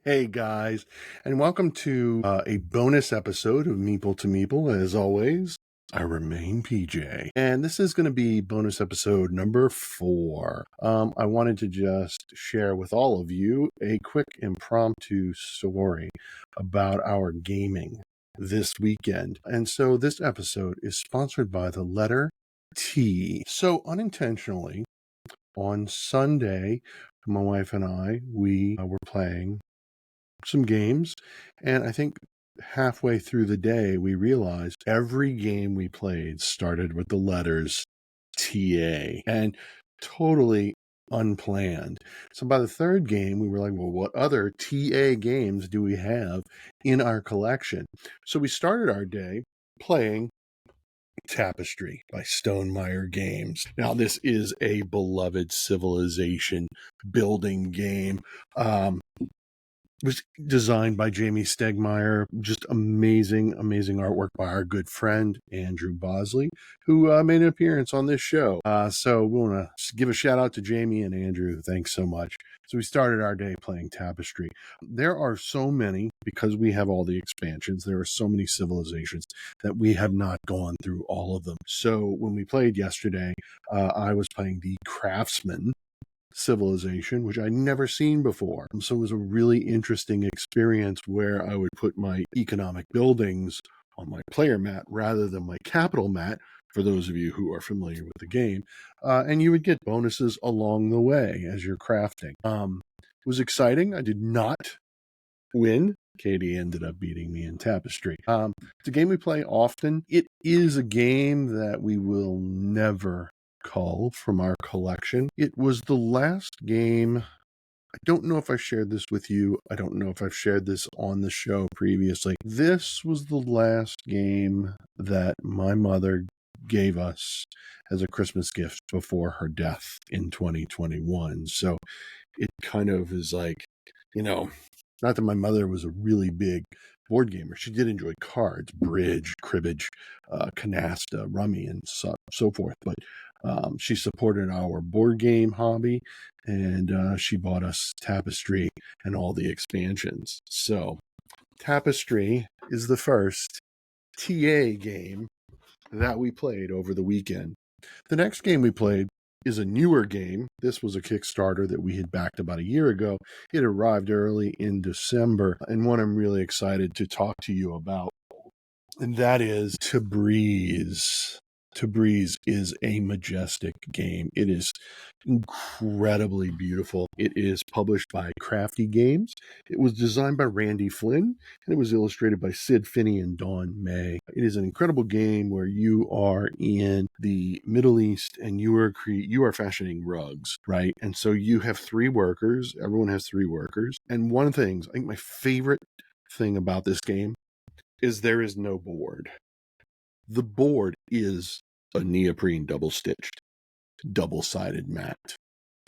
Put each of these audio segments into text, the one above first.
Hey guys, and welcome to a bonus episode of Meeple to Meeple. As always, I remain PJ, and this is going to be bonus episode number 4. I wanted to just share with all of you a quick impromptu story about our gaming this weekend. And so this episode is sponsored by the letter T. So unintentionally, on Sunday, my wife and I, we were playing some games, and I think halfway through the day we realized every game we played started with the letters TA, and totally unplanned. So by the third game we were like, well, what other TA games do we have in our collection? So we started our day playing Tapestry by Stonemeyer Games. Now, this is a beloved civilization building game. Was designed by Jamie Stegmaier. Just amazing artwork by our good friend Andrew Bosley, who made an appearance on this show. So we want to give a shout out to Jamie and Andrew. Thanks so much. So we started our day playing Tapestry. There are so many, because we have all the expansions, there are so many civilizations that we have not gone through all of them. So when we played yesterday, I was playing the Craftsman civilization, which I'd never seen before. So it was a really interesting experience where I would put my economic buildings on my player mat rather than my capital mat, for those of you who are familiar with the game. And you would get bonuses along the way as you're crafting. It was exciting. I did not win. Katie ended up beating me in Tapestry. It's a game we play often. It is a game that we will never cull from our collection. It was the last game. I don't know if I shared this with you. I don't know if I've shared this on the show previously. This was the last game that my mother gave us as a Christmas gift before her death in 2021. So it kind of is like, not that my mother was a really big board gamer. She did enjoy cards, bridge, cribbage, canasta, rummy, and so forth. But she supported our board game hobby, and she bought us Tapestry and all the expansions. So Tapestry is the first TA game that we played over the weekend. The next game we played is a newer game. This was a Kickstarter that we had backed about a year ago. It arrived early in December, and one I'm really excited to talk to you about, and that is Tabriz. Tabriz is a majestic game. It is incredibly beautiful. It is published by Crafty Games. It was designed by Randy Flynn, and it was illustrated by Sid Finney and Dawn May. It is an incredible game where you are in the Middle East and you are fashioning rugs, right? And so you have 3 workers. Everyone has 3 workers. And one of the things, I think my favorite thing about this game is there is no board. The board is a neoprene double-stitched, double-sided mat,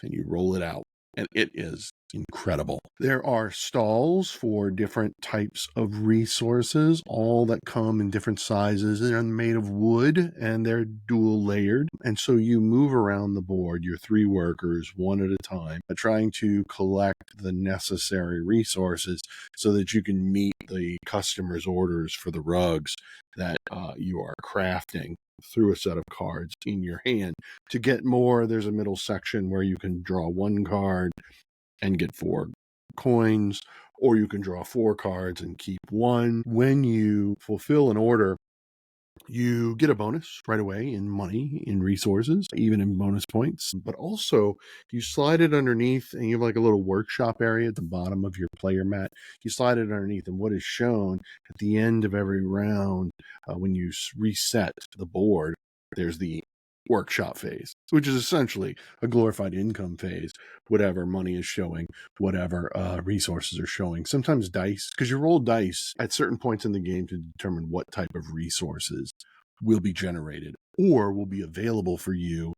and you roll it out, and it is incredible. There are stalls for different types of resources, all that come in different sizes. They're made of wood, and they're dual layered, and so you move around the board, your 3 workers, one at a time, trying to collect the necessary resources so that you can meet the customer's orders for the rugs that you are crafting through a set of cards in your hand. To get more, there's a middle section where you can draw 1 card and get 4 coins, or you can draw 4 cards and keep 1. When you fulfill an order, you get a bonus right away in money, in resources, even in bonus points. But also, you slide it underneath, and you have like a little workshop area at the bottom of your player mat. You slide it underneath, and what is shown at the end of every round, when you reset the board, there's the workshop phase, which is essentially a glorified income phase. Whatever money is showing, whatever resources are showing. Sometimes dice, because you roll dice at certain points in the game to determine what type of resources will be generated or will be available for you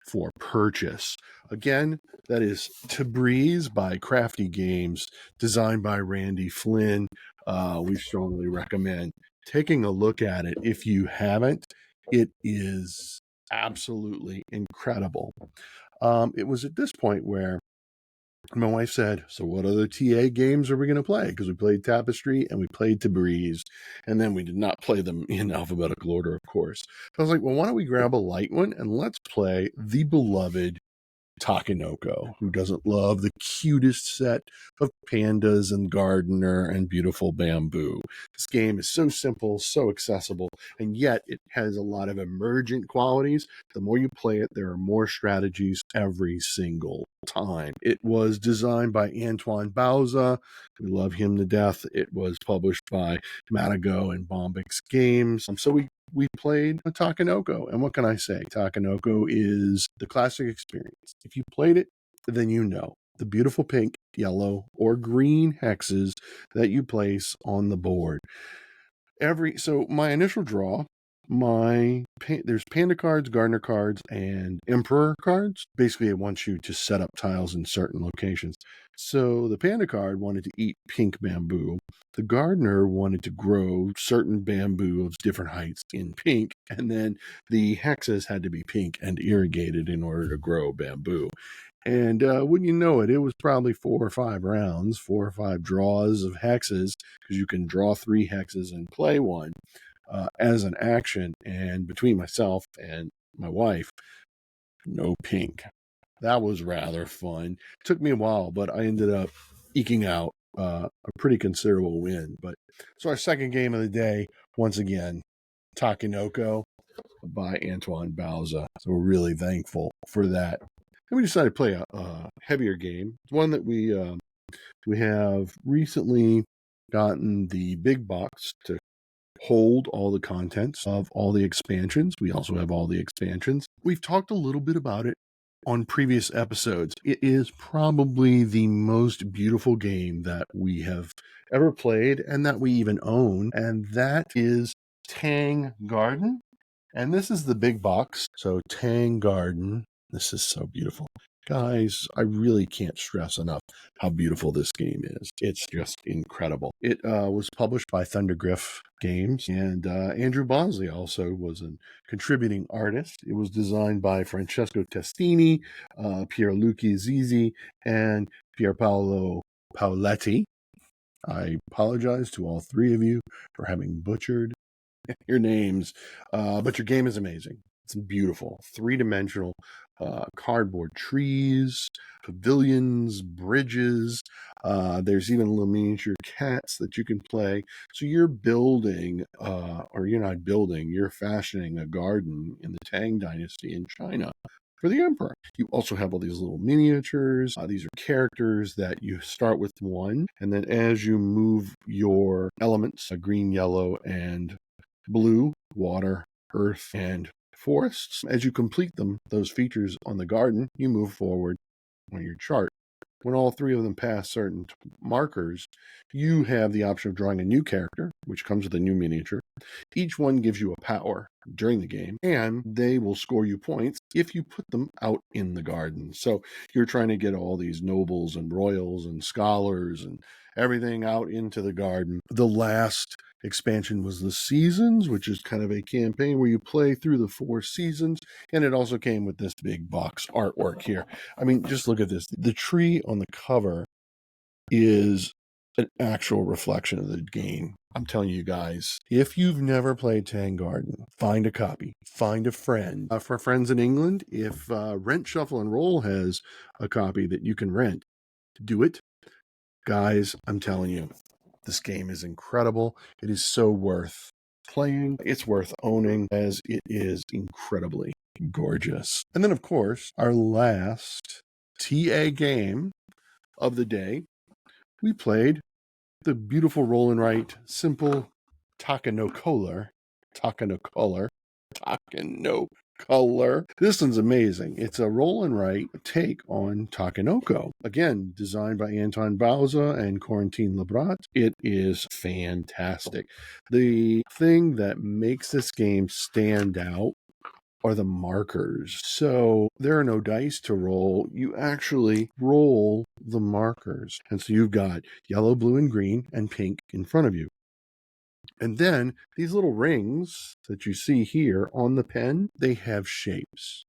for purchase. Again, that is Tabriz by Crafty Games, designed by Randy Flynn. We strongly recommend taking a look at it if you haven't. It is absolutely incredible. It was at this point where And my wife said, so what other TA games are we going to play? Because we played Tapestry and we played Tabriz. And then we did not play them in alphabetical order, of course. So I was like, well, why don't we grab a light one and let's play the beloved Takenoko. Who doesn't love the cutest set of pandas and gardener and beautiful bamboo? This game is so simple, so accessible, and yet it has a lot of emergent qualities. The more you play it, there are more strategies every single time. It was designed by Antoine Bauza. We love him to death. It was published by Matago and Bombix Games. So we played a Takenoko. And what can I say? Takenoko is the classic experience. If you played it, then you know the beautiful pink, yellow, or green hexes that you place on the board. So my initial draw, there's panda cards, gardener cards, and emperor cards. Basically, it wants you to set up tiles in certain locations. So the panda card wanted to eat pink bamboo. The gardener wanted to grow certain bamboo of different heights in pink, and then the hexes had to be pink and irrigated in order to grow bamboo. And wouldn't you know it, it was probably 4 or 5 rounds, 4 or 5 draws of hexes, because you can draw 3 hexes and play one as an action. And between myself and my wife, no pink. That was rather fun. Took me a while, but I ended up eking out a pretty considerable win. But so our second game of the day, once again, Takenoko by Antoine Bauza. So we're really thankful for that. And we decided to play a heavier game, one that we have recently gotten the big box to hold all the contents of all the expansions. We also have all the expansions. We've talked a little bit about it on previous episodes. It is probably the most beautiful game that we have ever played and that we even own, and that is Tang Garden. And this is the big box. So Tang Garden. This is so beautiful. Guys, I really can't stress enough how beautiful this game is. It's just incredible. It was published by Thundergriff Games, and Andrew Bosley also was a contributing artist. It was designed by Francesco Testini, Pierluigi Zizi, and Pierpaolo Paoletti. I apologize to all 3 of you for having butchered your names, but your game is amazing. It's beautiful, 3-dimensional cardboard trees, pavilions, bridges. There's even little miniature cats that you can play. So you're building, or you're not building, you're fashioning a garden in the Tang Dynasty in China for the emperor. You also have all these little miniatures. These are characters that you start with 1, and then as you move your elements, green, yellow, and blue, water, earth, and forests. As you complete them, those features on the garden, you move forward on your chart. When all 3 of them pass certain markers, you have the option of drawing a new character, which comes with a new miniature. Each one gives you a power during the game, and they will score you points if you put them out in the garden. So you're trying to get all these nobles and royals and scholars and everything out into the garden. The last expansion was the Seasons, which is kind of a campaign where you play through the 4 seasons, and it also came with this big box artwork here. I mean, just look at this. The tree on the cover is an actual reflection of the game. I'm telling you guys, if you've never played Tang Garden, find a copy, find a friend. For friends in England, if Rent, Shuffle, and Roll has a copy that you can rent, do it. Guys, I'm telling you, this game is incredible. It is so worth playing. It's worth owning, as it is incredibly gorgeous. And then, of course, our last TA game of the day, we played the beautiful roll and write simple Takanocolor. This one's amazing. It's a roll and write take on Takenoko. Again, designed by Anton Bauza and Corentin Lebrat. It is fantastic. The thing that makes this game stand out are the markers. So there are no dice to roll. You actually roll the markers. And so you've got yellow, blue, and green, and pink in front of you. And then these little rings that you see here on the pen, they have shapes.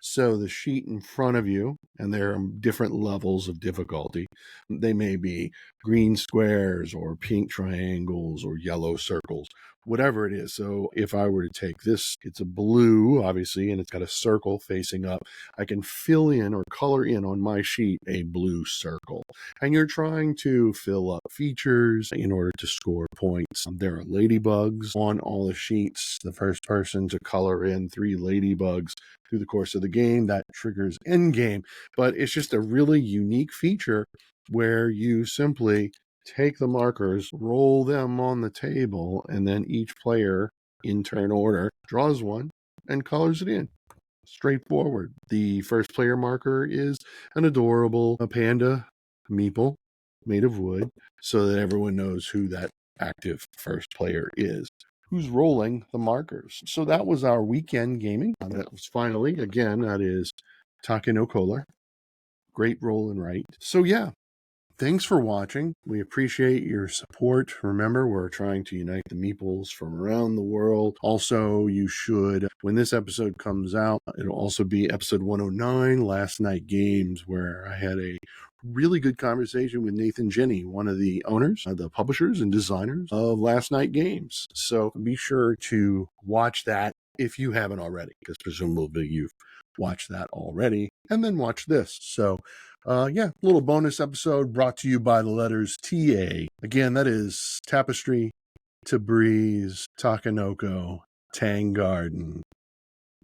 So the sheet in front of you, and there are different levels of difficulty. They may be green squares or pink triangles or yellow circles, whatever it is. So if I were to take this, it's a blue, obviously, and it's got a circle facing up. I can fill in or color in on my sheet a blue circle. And you're trying to fill up features in order to score points. There are ladybugs on all the sheets. The first person to color in 3 ladybugs through the course of the game, that triggers end game. But it's just a really unique feature where you simply take the markers, roll them on the table, and then each player, in turn order, draws one and colors it in. Straightforward. The first player marker is an adorable panda meeple made of wood, so that everyone knows who that active first player is, who's rolling the markers. So that was our weekend gaming. That was finally, again, that is Take no Kolar. Great roll and write. So yeah, thanks for watching. We appreciate your support. Remember, we're trying to unite the meeples from around the world. Also, you should, when this episode comes out, it'll also be episode 109, Last Night Games, where I had a really good conversation with Nathan Jenny, one of the owners, the publishers and designers of Last Night Games. So be sure to watch that if you haven't already, because presumably you've watched that already, and then watch this. So yeah, little bonus episode brought to you by the letters TA. Again, that is Tapestry, Tabriz, Takanoko, Tang Garden,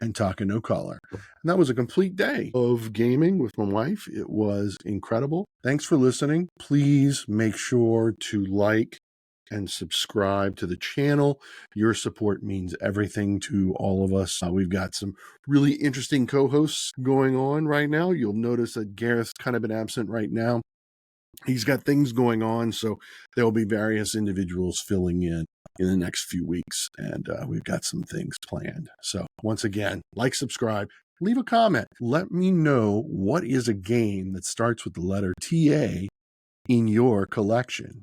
and Take no Kolar. And that was a complete day of gaming with my wife. It was incredible. Thanks for listening. Please make sure to like and subscribe to the channel. Your support means everything to all of us. We've got some really interesting co-hosts going on right now. You'll notice that Gareth's kind of been absent right now. He's got things going on, so there'll be various individuals filling in the next few weeks, and we've got some things planned. So once again, like, subscribe, leave a comment. Let me know what is a game that starts with the letter TA in your collection.